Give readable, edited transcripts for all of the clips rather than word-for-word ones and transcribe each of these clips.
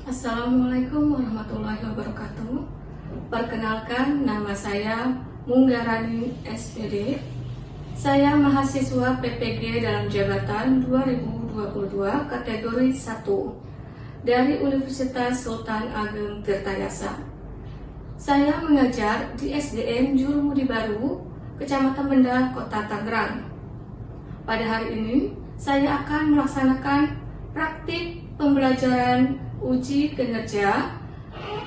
Assalamualaikum warahmatullahi wabarakatuh. Perkenalkan, nama saya Munggarani SPD. Saya mahasiswa PPG dalam jabatan 2022 kategori 1 dari Universitas Sultan Ageng Tirtayasa. Saya mengajar di SDN Jurumudi Baru, Kecamatan Benda, Kota Tangerang. Pada hari ini, saya akan melaksanakan praktik pembelajaran uji kinerja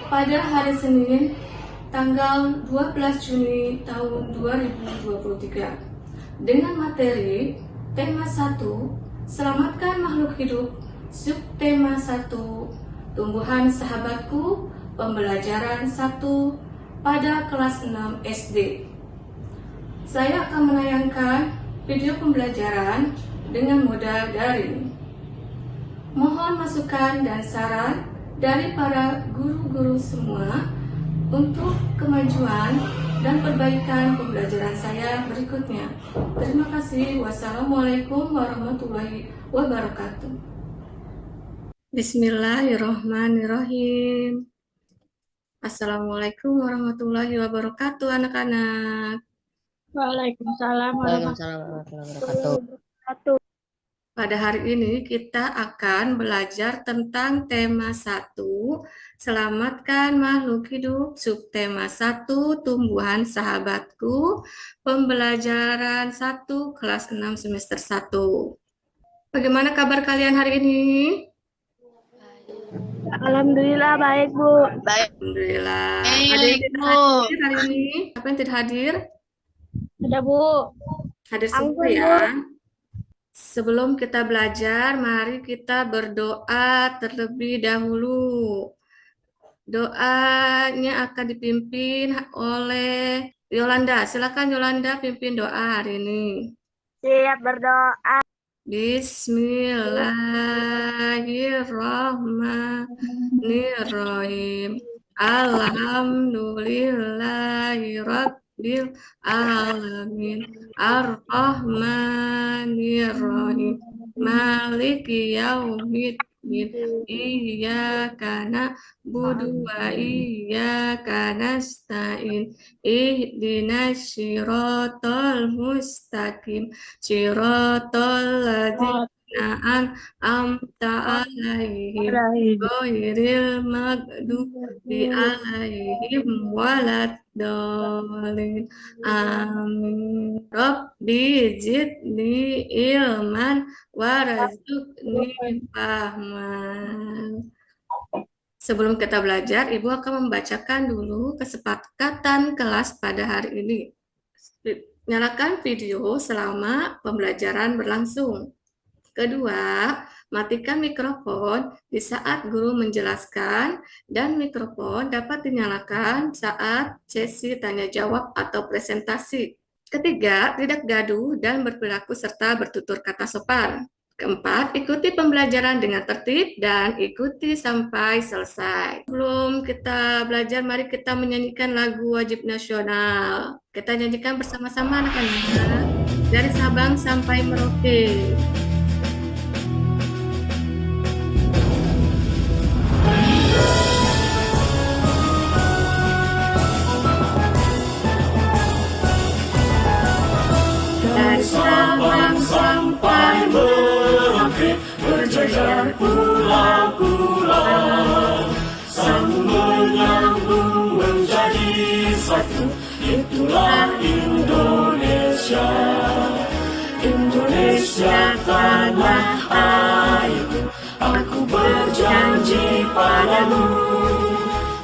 pada hari Senin, tanggal 12 Juni tahun 2023 dengan materi tema 1, Selamatkan Makhluk Hidup, subtema 1, Tumbuhan Sahabatku, pembelajaran 1 pada kelas 6 SD. Saya akan menayangkan video pembelajaran dengan moda daring. Mohon masukan dan saran dari para guru-guru semua untuk kemajuan dan perbaikan pembelajaran saya berikutnya. Terima kasih. Wassalamualaikum warahmatullahi wabarakatuh. Bismillahirrahmanirrahim. Assalamualaikum warahmatullahi wabarakatuh, anak-anak. Waalaikumsalam warahmatullahi wabarakatuh. Pada hari ini kita akan belajar tentang tema 1, Selamatkan Makhluk Hidup, subtema 1, Tumbuhan Sahabatku, pembelajaran 1, kelas 6 semester 1. Bagaimana kabar kalian hari ini? Alhamdulillah baik, Bu. Baik. Alhamdulillah. Ada yang tidak hadir hari ini? Apa yang tidak hadir? Ada, Bu. Hadir semua ya. Sebelum kita belajar, mari kita berdoa terlebih dahulu. Doanya akan dipimpin oleh Yolanda. Silakan Yolanda pimpin doa hari ini. Siap berdoa. Bismillahirrahmanirrahim. Alhamdulillahirabbil alamin. Ar-Rahmanir-Rahim. Maliki yaumiddin. Iyyaka na'budu wa iyyaka nasta'in. Ihdinas siratal mustaqim. Siratal ladzina an'amta 'alaihim ghairil maghdubi 'alaihim waladdallin. Amin. Rabbi zidni ilman warzuqni fahman. Sebelum kita belajar, Ibu akan membacakan dulu kesepakatan kelas pada hari ini. Nyalakan video selama pembelajaran berlangsung. Kedua, matikan mikrofon di saat guru menjelaskan dan mikrofon dapat dinyalakan saat sesi tanya jawab atau presentasi. Ketiga, tidak gaduh dan berperilaku serta bertutur kata sopan. Keempat, ikuti pembelajaran dengan tertib dan ikuti sampai selesai. Sebelum kita belajar, mari kita menyanyikan lagu wajib nasional. Kita nyanyikan bersama-sama anak-anak. Dari Sabang sampai Merauke. Dari Sabang sampai Merauke, berjajar pulau-pulau, sambung menyambung menjadi satu. Itulah Indonesia. Indonesia tanah airku, aku berjanji padamu,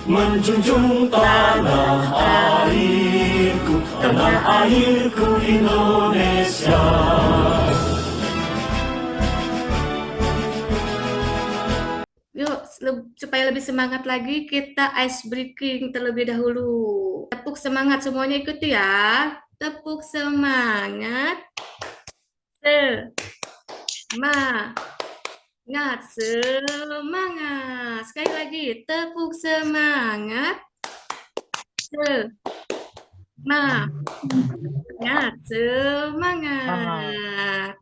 menjunjung tanah airku, tanah airku Indonesia. Yuk, supaya lebih semangat lagi, kita ice breaking terlebih dahulu. Tepuk semangat, semuanya ikuti ya. Tepuk semangat. Semangat, semangat. Sekali lagi, tepuk semangat. Semangat, semangat.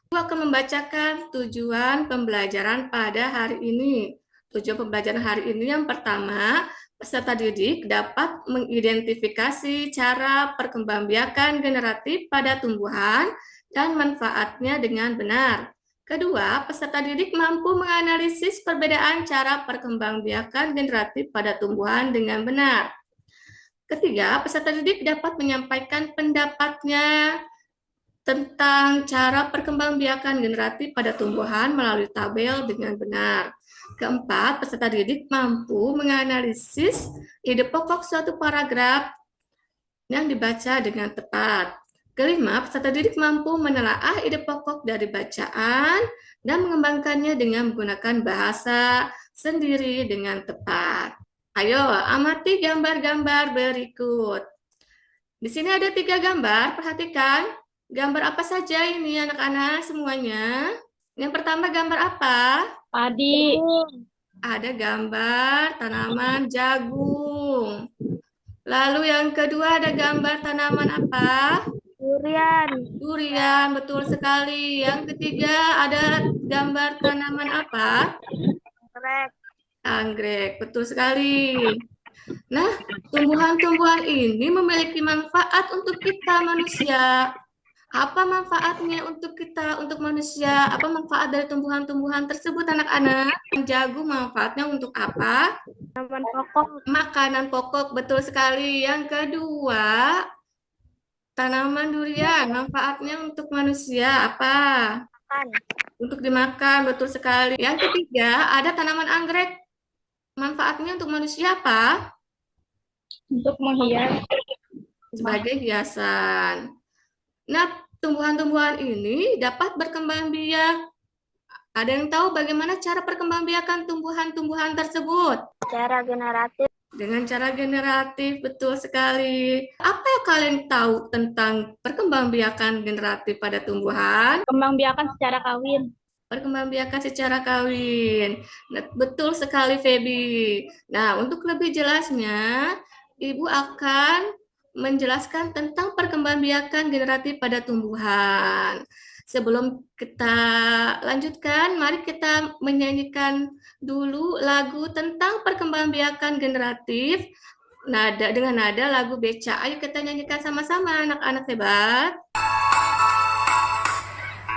Aku akan membacakan tujuan pembelajaran pada hari ini. Tujuan pembelajaran hari ini yang pertama, peserta didik dapat mengidentifikasi cara perkembangbiakan generatif pada tumbuhan dan manfaatnya dengan benar. Kedua, peserta didik mampu menganalisis perbedaan cara perkembangbiakan generatif pada tumbuhan dengan benar. Ketiga, peserta didik dapat menyampaikan pendapatnya tentang cara perkembangbiakan generatif pada tumbuhan melalui tabel dengan benar. Keempat, peserta didik mampu menganalisis ide pokok suatu paragraf yang dibaca dengan tepat. Kelima, peserta didik mampu menelaah ide pokok dari bacaan dan mengembangkannya dengan menggunakan bahasa sendiri dengan tepat. Ayo, amati gambar-gambar berikut. Di sini ada 3 gambar, perhatikan. Gambar apa saja ini anak-anak semuanya? Yang pertama gambar apa? Padi. Ada gambar tanaman jagung. Lalu yang kedua ada gambar tanaman apa? Durian. Durian, betul sekali. Yang ketiga ada gambar tanaman apa? Anggrek. Anggrek, betul sekali. Nah, tumbuhan-tumbuhan ini memiliki manfaat untuk kita manusia. Apa manfaatnya untuk kita, untuk manusia? Apa manfaat dari tumbuhan-tumbuhan tersebut, anak-anak? Jagung manfaatnya untuk apa? Tanaman pokok. Makanan pokok, betul sekali. Yang kedua, tanaman durian manfaatnya untuk manusia apa? Makan. Untuk dimakan, betul sekali. Yang ketiga, ada tanaman anggrek. Manfaatnya untuk manusia apa? Untuk menghias. Sebagai hiasan. Nah, tumbuhan-tumbuhan ini dapat berkembang biak. Ada yang tahu bagaimana cara perkembangbiakan tumbuhan-tumbuhan tersebut? Cara generatif. Dengan cara generatif, betul sekali. Apa yang kalian tahu tentang perkembangbiakan generatif pada tumbuhan? Kembangbiakan secara kawin. Perkembangbiakan secara kawin. Nah, betul sekali, Feby. Nah, untuk lebih jelasnya, Ibu akan menjelaskan tentang perkembangbiakan generatif pada tumbuhan. Sebelum kita lanjutkan, mari kita menyanyikan dulu lagu tentang perkembangbiakan generatif dengan nada lagu Beca. Ayo kita nyanyikan sama-sama anak-anak hebat.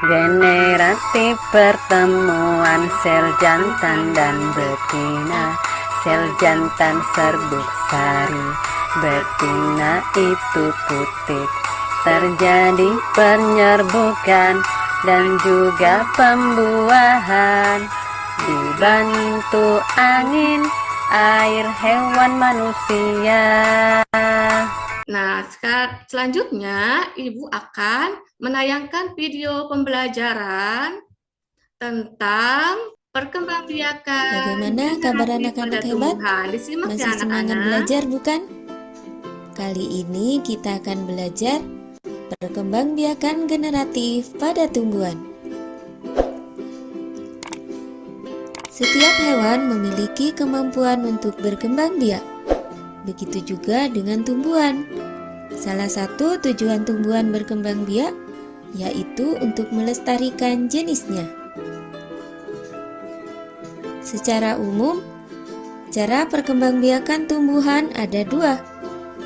Generatif pertemuan sel jantan dan betina. Sel jantan serbuk sari, betina itu putih. Terjadi penyerbukan dan juga pembuahan, dibantu angin, air, hewan, manusia. Nah, selanjutnya Ibu akan menayangkan video pembelajaran tentang perkembangbiakan. Bagaimana kabar anak-anak hebat? Disimak Masih ya semangat anak-anak. belajar bukan? Kali ini kita akan belajar perkembangbiakan generatif pada tumbuhan. Setiap hewan memiliki kemampuan untuk berkembang biak. Begitu juga dengan tumbuhan. Salah satu tujuan tumbuhan berkembang biak yaitu untuk melestarikan jenisnya. Secara umum, cara perkembangbiakan tumbuhan ada dua,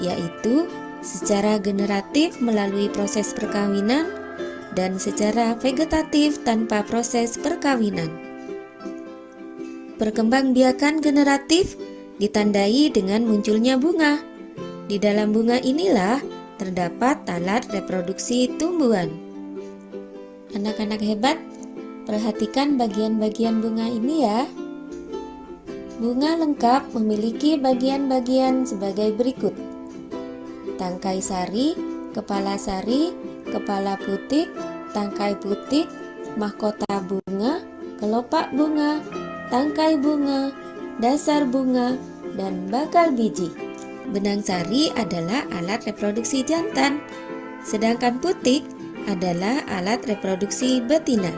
yaitu secara generatif melalui proses perkawinan dan secara vegetatif tanpa proses perkawinan. Perkembangbiakan generatif ditandai dengan munculnya bunga. Di dalam bunga inilah terdapat alat reproduksi tumbuhan. Anak-anak hebat, perhatikan bagian-bagian bunga ini ya. Bunga lengkap memiliki bagian-bagian sebagai berikut: tangkai sari, kepala putik, tangkai putik, mahkota bunga, kelopak bunga, tangkai bunga, dasar bunga, dan bakal biji. Benang sari adalah alat reproduksi jantan, sedangkan putik adalah alat reproduksi betina.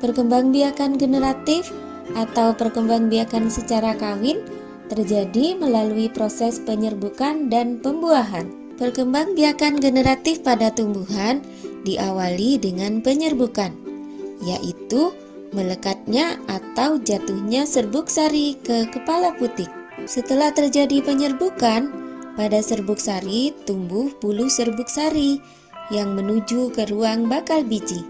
Perkembangbiakan generatif atau perkembangbiakan secara kawin terjadi melalui proses penyerbukan dan pembuahan. Perkembangbiakan generatif pada tumbuhan diawali dengan penyerbukan, yaitu melekatnya atau jatuhnya serbuk sari ke kepala putik. Setelah terjadi penyerbukan, pada serbuk sari tumbuh bulu serbuk sari yang menuju ke ruang bakal biji.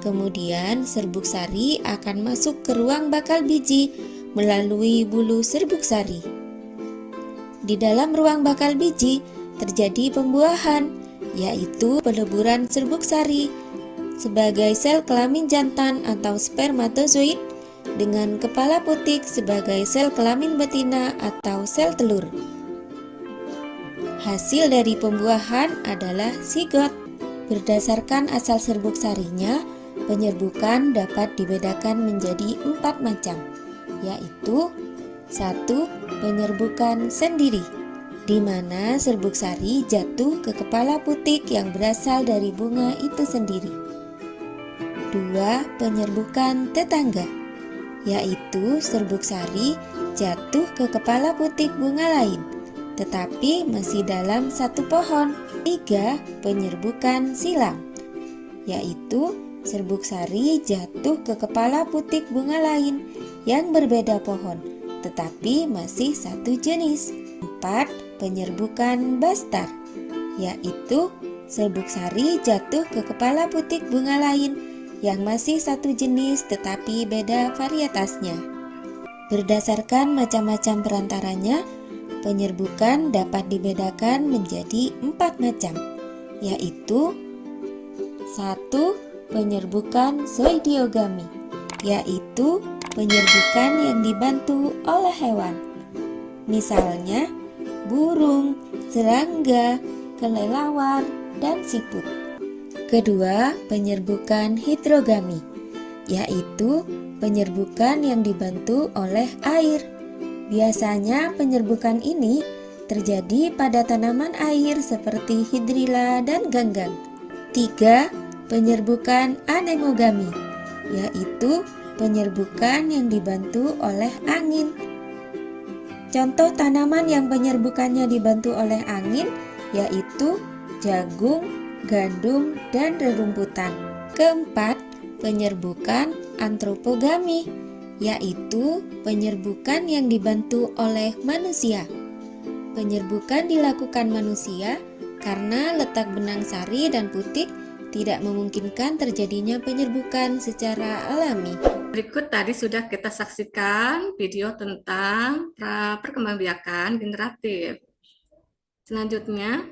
Kemudian serbuk sari akan masuk ke ruang bakal biji melalui bulu serbuk sari. Di dalam ruang bakal biji terjadi pembuahan, yaitu peleburan serbuk sari sebagai sel kelamin jantan atau spermatozoid dengan kepala putik sebagai sel kelamin betina atau sel telur. Hasil dari pembuahan adalah sigot. Berdasarkan asal serbuk sarinya, penyerbukan dapat dibedakan menjadi 4 macam, yaitu 1. Penyerbukan sendiri, di mana serbuk sari jatuh ke kepala putik yang berasal dari bunga itu sendiri. 2. Penyerbukan tetangga, yaitu serbuk sari jatuh ke kepala putik bunga lain, tetapi masih dalam satu pohon. 3. Penyerbukan silang, yaitu serbuk sari jatuh ke kepala putik bunga lain yang berbeda pohon, tetapi masih satu jenis. 4. Penyerbukan bastar, yaitu serbuk sari jatuh ke kepala putik bunga lain yang masih satu jenis tetapi beda varietasnya. Berdasarkan macam-macam perantaranya, penyerbukan dapat dibedakan menjadi 4 macam, yaitu 1. Penyerbukan zoidiogami, yaitu penyerbukan yang dibantu oleh hewan, misalnya burung, serangga, kelelawar, dan siput. Kedua, penyerbukan hidrogami, yaitu penyerbukan yang dibantu oleh air. Biasanya penyerbukan ini terjadi pada tanaman air seperti hidrilla dan ganggang. 3. Penyerbukan anemogami, yaitu penyerbukan yang dibantu oleh angin. Contoh tanaman yang penyerbukannya dibantu oleh angin yaitu jagung, gandum, dan rerumputan. Keempat, penyerbukan antropogami, yaitu penyerbukan yang dibantu oleh manusia. Penyerbukan dilakukan manusia karena letak benang sari dan putik tidak memungkinkan terjadinya penyerbukan secara alami. Berikut tadi sudah kita saksikan video tentang perkembangbiakan generatif. Selanjutnya,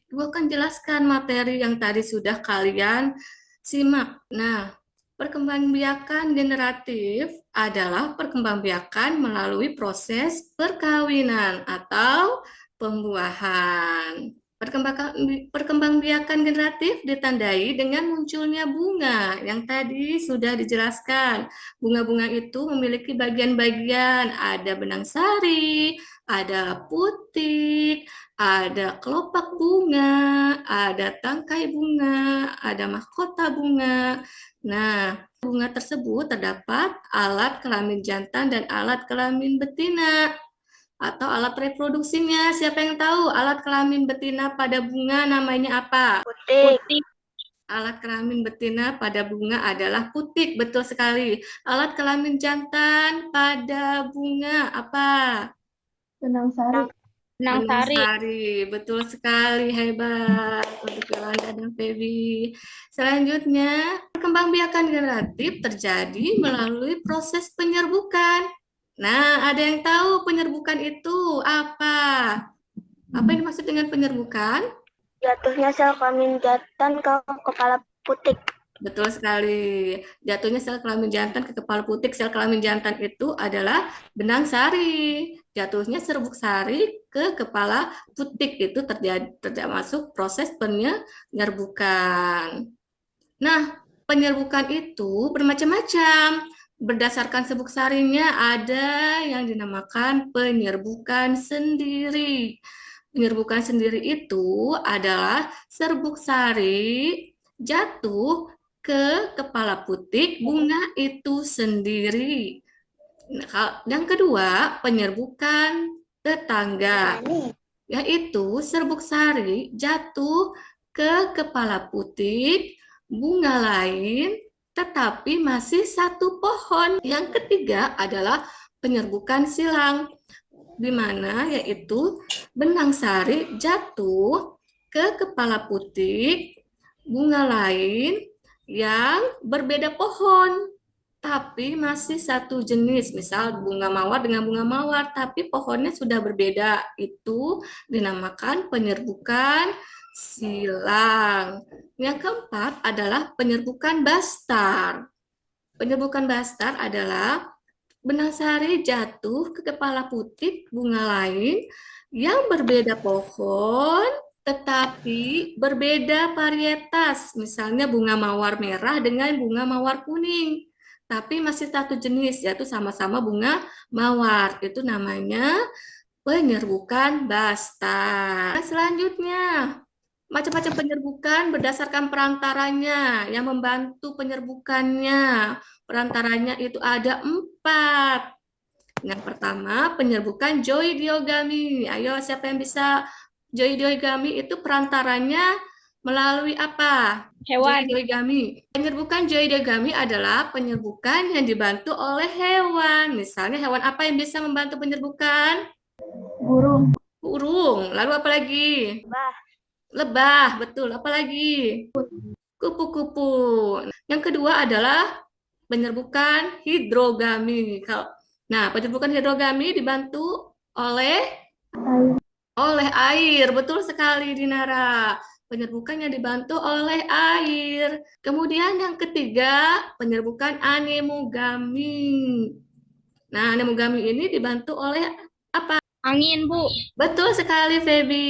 Ibu akan jelaskan materi yang tadi sudah kalian simak. Nah, perkembangbiakan generatif adalah perkembangbiakan melalui proses perkawinan atau pembuahan. Perkembangbiakan generatif ditandai dengan munculnya bunga yang tadi sudah dijelaskan. Bunga-bunga itu memiliki bagian-bagian, ada benang sari, ada putik, ada kelopak bunga, ada tangkai bunga, ada mahkota bunga. Nah, bunga tersebut terdapat alat kelamin jantan dan alat kelamin betina atau alat reproduksinya. Siapa yang tahu alat kelamin betina pada bunga namanya apa? Putik. Alat kelamin betina pada bunga adalah putik, betul sekali. Alat kelamin jantan pada bunga apa? Benang sari. Benang Benang sari. sari, betul sekali, hebat untuk Yolanda dan Feby. Selanjutnya, perkembangbiakan generatif terjadi melalui proses penyerbukan. Nah, ada yang tahu penyerbukan itu apa? Apa yang dimaksud dengan penyerbukan? Jatuhnya sel kelamin jantan ke kepala putik. Betul sekali. Jatuhnya sel kelamin jantan ke kepala putik. Sel kelamin jantan itu adalah benang sari. Jatuhnya serbuk sari ke kepala putik itu termasuk proses penyerbukan. Nah, penyerbukan itu bermacam-macam. Berdasarkan serbuk sarinya ada yang dinamakan penyerbukan sendiri. Penyerbukan sendiri itu adalah serbuk sari jatuh ke kepala putik bunga itu sendiri. Nah, yang kedua, penyerbukan tetangga, yaitu serbuk sari jatuh ke kepala putik bunga lain, tetapi masih satu pohon. Yang ketiga adalah penyerbukan silang, di mana yaitu benang sari jatuh ke kepala putik bunga lain yang berbeda pohon, tapi masih satu jenis. Misal bunga mawar dengan bunga mawar, tapi pohonnya sudah berbeda. Itu dinamakan penyerbukan silang. Yang keempat adalah penyerbukan bastar. Penyerbukan bastar adalah benang sari jatuh ke kepala putik bunga lain yang berbeda pohon, tetapi berbeda varietas. Misalnya bunga mawar merah dengan bunga mawar kuning. Tapi masih satu jenis, yaitu sama-sama bunga mawar. Itu namanya penyerbukan bastar. Nah, selanjutnya, macam-macam penyerbukan berdasarkan perantaranya yang membantu penyerbukannya. Perantaranya itu ada 4. Yang pertama, penyerbukan zoidiogami. Ayo, siapa yang bisa zoidiogami itu perantaranya melalui apa? Hewan. Zoidiogami. Penyerbukan zoidiogami adalah penyerbukan yang dibantu oleh hewan. Misalnya hewan apa yang bisa membantu penyerbukan? Burung. Burung. Lalu apa lagi? Bah. Lebah, betul. Apa lagi? Kupu-kupu. Yang kedua adalah penyerbukan hidrogami. Nah, penyerbukan hidrogami dibantu oleh air. Betul sekali, Dinara. Penyerbukannya dibantu oleh air. Kemudian yang ketiga, penyerbukan anemogami. Nah, anemogami ini dibantu oleh apa? Angin, Bu. Betul sekali, Feby.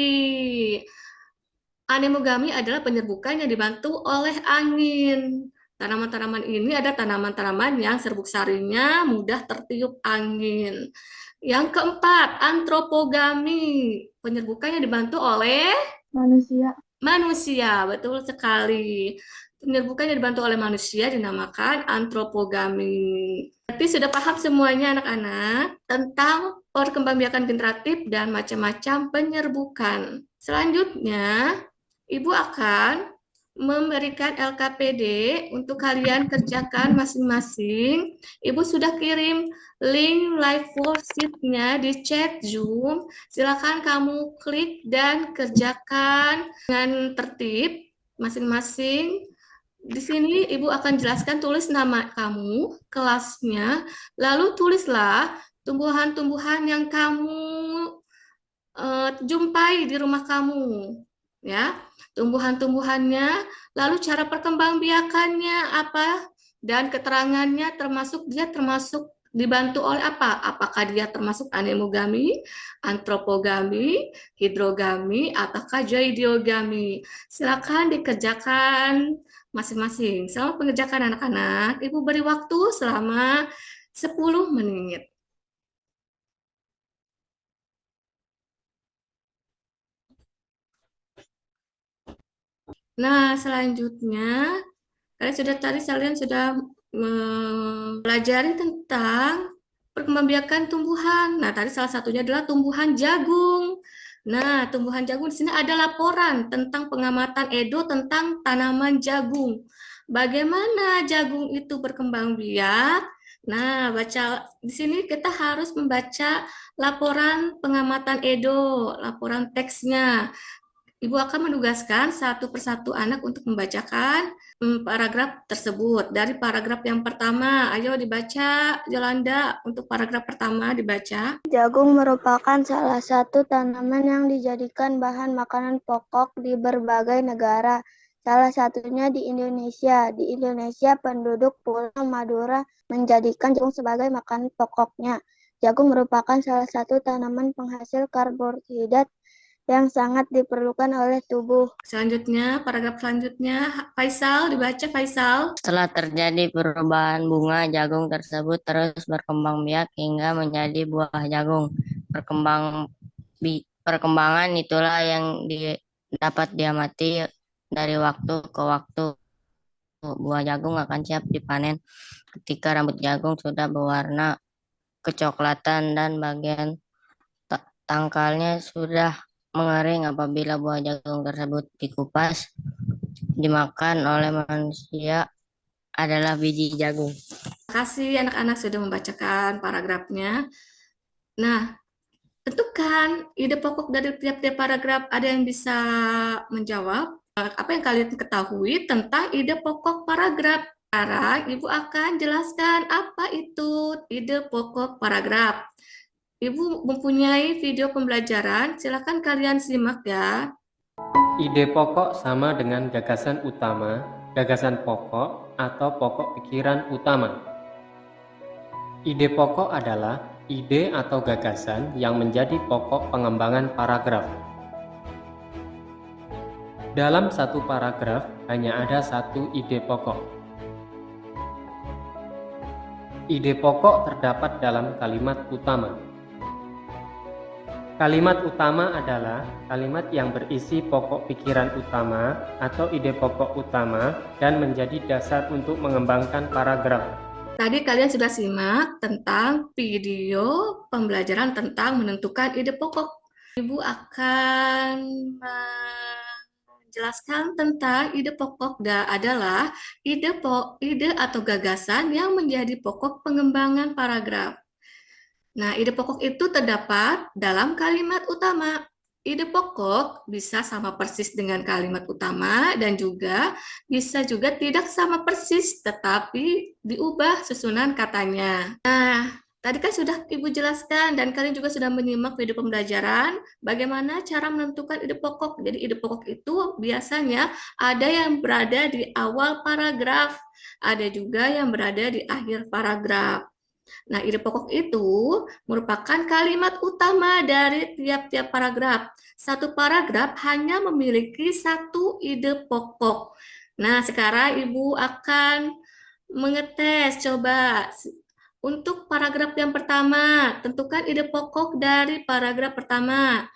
Anemogami adalah penyerbukan yang dibantu oleh angin. Tanaman-tanaman ini ada tanaman-tanaman yang serbuk sarinya mudah tertiup angin. Yang keempat, antropogami. Penyerbukannya dibantu oleh Manusia. manusia, betul sekali. Penyerbukannya dibantu oleh manusia dinamakan antropogami. Berarti sudah paham semuanya anak-anak tentang perkembangbiakan generatif dan macam-macam penyerbukan. Selanjutnya, Ibu akan memberikan LKPD untuk kalian kerjakan masing-masing. Ibu sudah kirim link live worksheet-nya di chat Zoom. Silakan kamu klik dan kerjakan dengan tertib masing-masing. Di sini Ibu akan jelaskan, tulis nama kamu, kelasnya, lalu tulislah tumbuhan-tumbuhan yang kamu jumpai di rumah kamu. Ya, tumbuhan-tumbuhannya, lalu cara perkembangbiakannya apa, dan keterangannya termasuk dia termasuk dibantu oleh apa? Apakah dia termasuk anemogami, antropogami, hidrogami, ataukah zoidiogami? Silakan dikerjakan masing-masing. Selamat mengerjakan anak-anak. Ibu beri waktu selama 10 menit. Nah, selanjutnya kalian sudah mempelajari tentang perkembangbiakan tumbuhan. Nah, tadi salah satunya adalah tumbuhan jagung. Nah, tumbuhan jagung di sini ada laporan tentang pengamatan Edo tentang tanaman jagung. Bagaimana jagung itu berkembang biak? Nah, baca di sini kita harus membaca laporan pengamatan Edo, laporan teksnya. Ibu akan menugaskan satu persatu anak untuk membacakan paragraf tersebut. Dari paragraf yang pertama, ayo dibaca, Yolanda, untuk paragraf pertama dibaca. Jagung merupakan salah satu tanaman yang dijadikan bahan makanan pokok di berbagai negara. Salah satunya di Indonesia. Di Indonesia, penduduk Pulau Madura menjadikan jagung sebagai makanan pokoknya. Jagung merupakan salah satu tanaman penghasil karbohidrat yang sangat diperlukan oleh tubuh. Selanjutnya, paragraf selanjutnya, Faisal, dibaca Faisal. Setelah terjadi perubahan bunga jagung tersebut terus berkembang biak hingga menjadi buah jagung. Perkembangan itulah yang dapat diamati dari waktu ke waktu. Buah jagung akan siap dipanen ketika rambut jagung sudah berwarna kecoklatan dan bagian tangkalnya sudah mengering. Apabila buah jagung tersebut dikupas, dimakan oleh manusia, adalah biji jagung. Terima kasih anak-anak sudah membacakan paragrafnya. Nah, tentukan ide pokok dari tiap-tiap paragraf. Ada yang bisa menjawab? Apa yang kalian ketahui tentang ide pokok paragraf? Sekarang Ibu akan jelaskan apa itu ide pokok paragraf. Ibu mempunyai video pembelajaran, silakan kalian simak ya. Ide pokok sama dengan gagasan utama, gagasan pokok, atau pokok pikiran utama. Ide pokok adalah ide atau gagasan yang menjadi pokok pengembangan paragraf. Dalam satu paragraf hanya ada satu ide pokok. Ide pokok terdapat dalam kalimat utama. Kalimat utama adalah kalimat yang berisi pokok pikiran utama atau ide pokok utama dan menjadi dasar untuk mengembangkan paragraf. Tadi kalian sudah simak tentang video pembelajaran tentang menentukan ide pokok. Ibu akan menjelaskan tentang ide pokok adalah ide atau gagasan yang menjadi pokok pengembangan paragraf. Nah, ide pokok itu terdapat dalam kalimat utama. Ide pokok bisa sama persis dengan kalimat utama dan juga bisa juga tidak sama persis, tetapi diubah susunan katanya. Nah, tadi kan sudah Ibu jelaskan dan kalian juga sudah menyimak video pembelajaran bagaimana cara menentukan ide pokok. Jadi ide pokok itu biasanya ada yang berada di awal paragraf, ada juga yang berada di akhir paragraf. Nah, ide pokok itu merupakan kalimat utama dari tiap-tiap paragraf. Satu paragraf hanya memiliki satu ide pokok. Nah, sekarang Ibu akan mengetes. Coba untuk paragraf yang pertama, tentukan ide pokok dari paragraf pertama.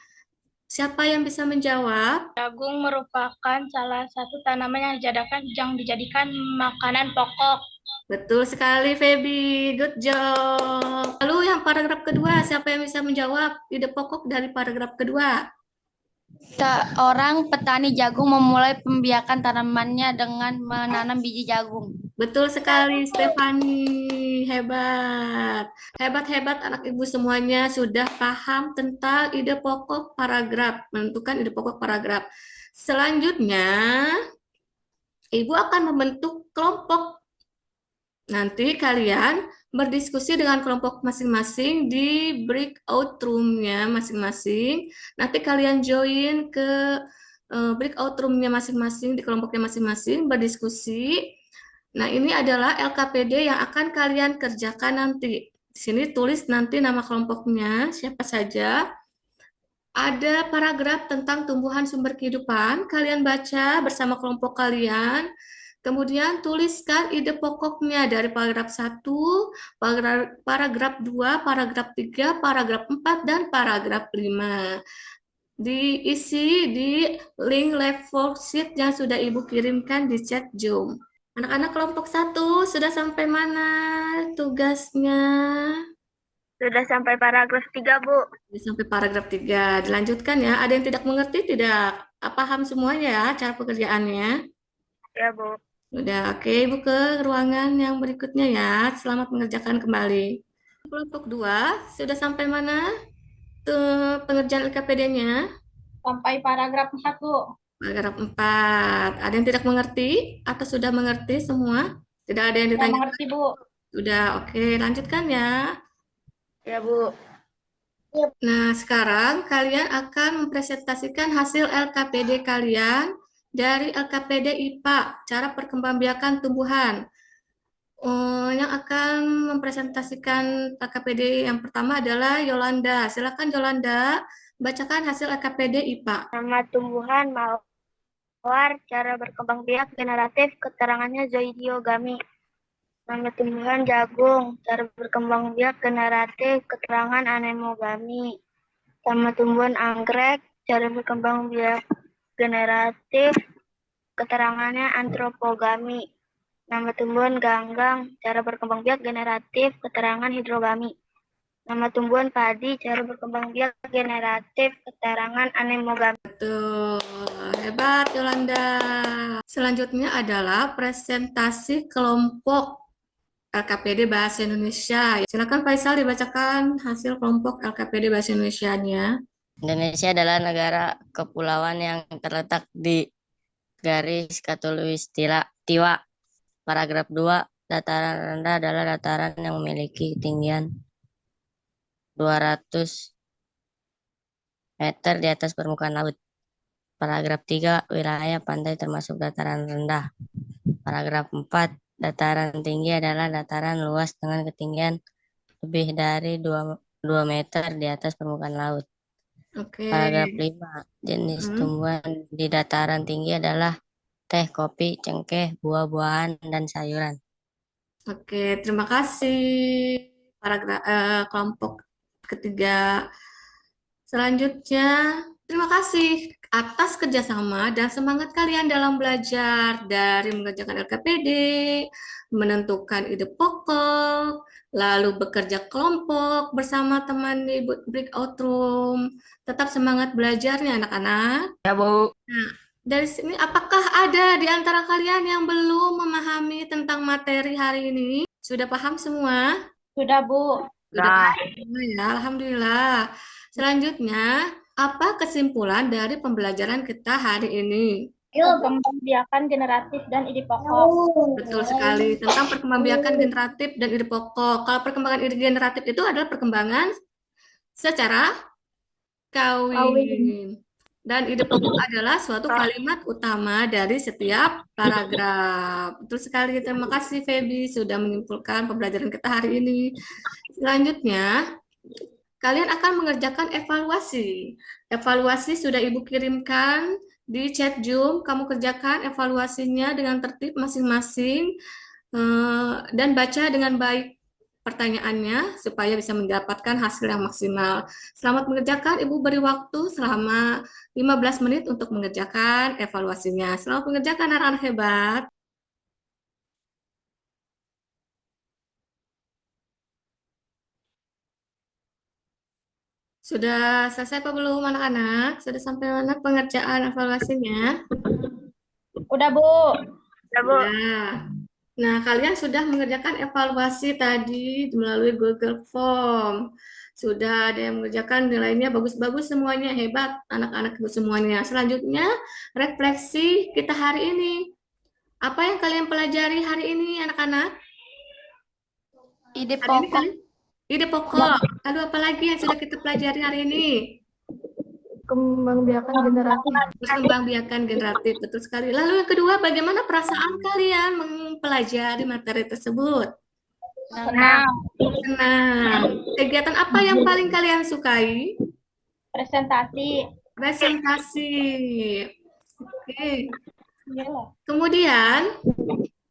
Siapa yang bisa menjawab? Jagung merupakan salah satu tanaman yang dijadikan makanan pokok. Betul sekali, Feby. Good job. Lalu yang paragraf kedua, siapa yang bisa menjawab ide pokok dari paragraf kedua? Seorang petani jagung memulai pembiakan tanamannya dengan menanam biji jagung. Betul sekali, Stefani. Hebat. Hebat-hebat anak ibu semuanya sudah paham tentang ide pokok paragraf, menentukan ide pokok paragraf. Selanjutnya, ibu akan membentuk kelompok. Nanti kalian berdiskusi dengan kelompok masing-masing di breakout room-nya masing-masing. Nanti kalian join ke breakout room-nya masing-masing, di kelompoknya masing-masing, berdiskusi. Nah, ini adalah LKPD yang akan kalian kerjakan nanti. Di sini tulis nanti nama kelompoknya, siapa saja. Ada paragraf tentang tumbuhan sumber kehidupan, kalian baca bersama kelompok kalian. Kemudian tuliskan ide pokoknya dari paragraf 1, paragraf 2, paragraf 3, paragraf 4, dan paragraf 5. Diisi di link live worksheet yang sudah Ibu kirimkan di chat Zoom. Anak-anak kelompok 1, sudah sampai mana tugasnya? Sudah sampai paragraf 3, Bu. Sudah sampai paragraf 3. Dilanjutkan ya. Ada yang tidak mengerti, tidak? Paham semuanya ya cara pekerjaannya? Ya, Bu. Udah, oke, Ibu ke ruangan yang berikutnya ya. Selamat mengerjakan kembali. Kelompok 2, sudah sampai mana tuh pengerjaan LKPD-nya? Sampai paragraf 4, Bu. Paragraf 4. Ada yang tidak mengerti atau sudah mengerti semua? Tidak ada yang Tidak ditanya? mengerti, Bu. Sudah, oke, lanjutkan ya. Ya, Bu. Nah, sekarang kalian akan mempresentasikan hasil LKPD kalian dari LKPD IPA, cara perkembangbiakan tumbuhan. Yang akan mempresentasikan LKPD yang pertama adalah Yolanda. Silakan Yolanda, bacakan hasil LKPD IPA. Nama tumbuhan mawar, cara berkembang biak generatif, keterangannya zoidiogami. Nama tumbuhan jagung, cara berkembang biak generatif, keterangan anemogami. Nama tumbuhan anggrek, cara berkembang biak generatif, keterangannya antropogami. Nama tumbuhan ganggang, cara berkembang biak generatif, keterangan hidrogami. nama tumbuhan padi, cara berkembang biak generatif, keterangan anemogami. Betul, hebat Yolanda. Selanjutnya adalah presentasi kelompok LKPD Bahasa Indonesia. Silakan Faisal dibacakan hasil kelompok LKPD Bahasa Indonesianya. Indonesia adalah negara kepulauan yang terletak di garis khatulistiwa. Paragraf 2, dataran rendah adalah dataran yang memiliki ketinggian 200 meter di atas permukaan laut. Paragraf 3, wilayah pantai termasuk dataran rendah. Paragraf 4, dataran tinggi adalah dataran luas dengan ketinggian lebih dari 2 meter di atas permukaan laut. Oke. Paragraf 5, jenis tumbuhan di dataran tinggi adalah teh, kopi, cengkeh, buah-buahan, dan sayuran. Oke, terima kasih kelompok ketiga. Selanjutnya, terima kasih atas kerjasama dan semangat kalian dalam belajar dari mengerjakan LKPD, menentukan ide pokok, lalu bekerja kelompok bersama teman di breakout room. Tetap semangat belajarnya anak-anak. Ya, Bu. Nah, dari sini apakah ada di antara kalian yang belum memahami tentang materi hari ini? Sudah paham semua? Sudah, Bu. Sudah paham semua ya, alhamdulillah. Selanjutnya, apa kesimpulan dari pembelajaran kita hari ini? Perkembangbiakan generatif dan ide pokok. Betul sekali, tentang perkembangbiakan generatif dan ide pokok. Kalau perkembangan ide generatif itu adalah perkembangan secara kawin. Dan ide pokok adalah suatu kalimat utama dari setiap paragraf. Betul sekali, terima kasih Feby sudah menyimpulkan pembelajaran kita hari ini. Selanjutnya, kalian akan mengerjakan evaluasi. Evaluasi sudah Ibu kirimkan di chat Zoom. Kamu kerjakan evaluasinya dengan tertib masing-masing dan baca dengan baik pertanyaannya supaya bisa mendapatkan hasil yang maksimal. Selamat mengerjakan, Ibu beri waktu selama 15 menit untuk mengerjakan evaluasinya. Selamat mengerjakan anak-anak hebat. Sudah selesai apa belum anak-anak? Sudah sampai mana pengerjaan evaluasinya? Udah, Bu. Ya, Bu. Ya. Nah, kalian sudah mengerjakan evaluasi tadi melalui Google Form. Sudah ada yang mengerjakan nilainya bagus-bagus semuanya, hebat anak-anak ibu semuanya. Selanjutnya, refleksi kita hari ini. Apa yang kalian pelajari hari ini anak-anak? Ide Hari ini pokok. kalian ide pokok. Lalu apa lagi yang sudah kita pelajari hari ini? Perkembangbiakan generatif. Perkembangbiakan generatif, betul sekali. Lalu yang kedua, bagaimana perasaan kalian mempelajari materi tersebut? Senang. Senang. Kegiatan apa yang paling kalian sukai? Presentasi. Presentasi. Oke. Kemudian,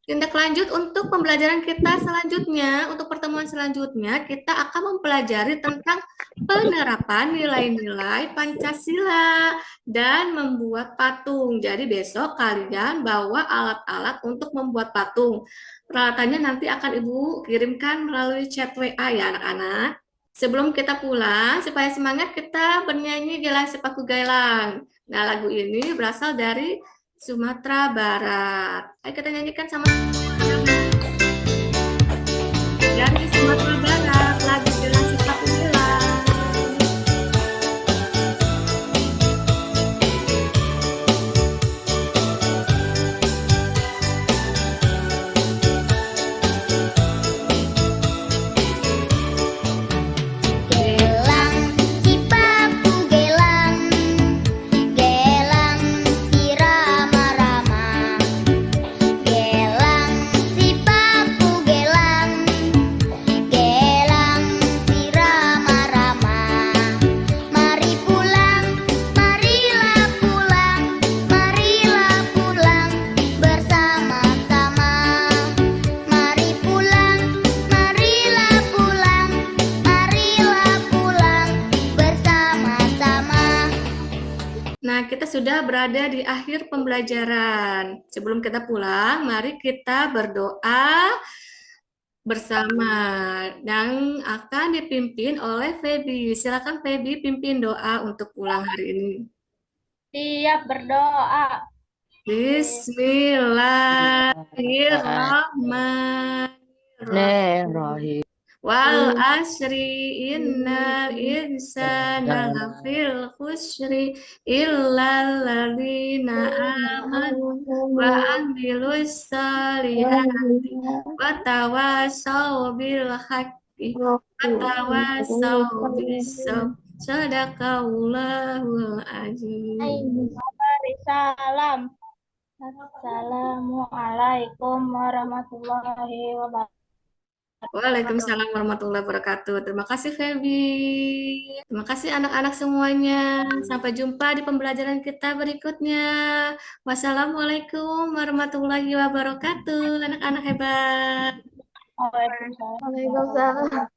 tindak lanjut untuk pembelajaran kita selanjutnya, untuk pertemuan selanjutnya, kita akan mempelajari tentang penerapan nilai-nilai Pancasila dan membuat patung. Jadi besok kalian bawa alat-alat untuk membuat patung. Peralatannya nanti akan Ibu kirimkan melalui chat WA ya anak-anak. Sebelum kita pulang, supaya semangat kita bernyanyi Gelang Sepaku Gailang. Nah, lagu ini berasal dari Sumatera Barat. Ayo kita nyanyikan sama dari Sumatera Barat, lagu Gelang Sepaku Gelang. Gelang sipaku gelang, gelang si rama-rama. Gelang sipaku gelang, gelang si rama-rama. Mari pulang, marilah pulang, marilah pulang bersama-sama. Mari pulang, marilah pulang, marilah pulang bersama-sama. Nah, kita sudah berada di akhir pembelajaran. Sebelum kita pulang, mari kita berdoa bersama yang akan dipimpin oleh Feby. Silakan Feby pimpin doa untuk pulang hari ini. Siap berdoa. Bismillahirrahmanirrahim. Wal asri innal insana lafil khusri illal ladzina amanu wa amilus solihati wa tawasaw bil haqqi wa tawasaw bis sabr. Sadaqallahul azim. Salam. Assalamualaikum warahmatullahi wabarakatuh. Waalaikumsalam warahmatullahi wabarakatuh. Terima kasih Feby. Terima kasih anak-anak semuanya. Sampai jumpa di pembelajaran kita berikutnya. Wassalamualaikum warahmatullahi wabarakatuh. Anak-anak hebat. Waalaikumsalam. Waalaikumsalam.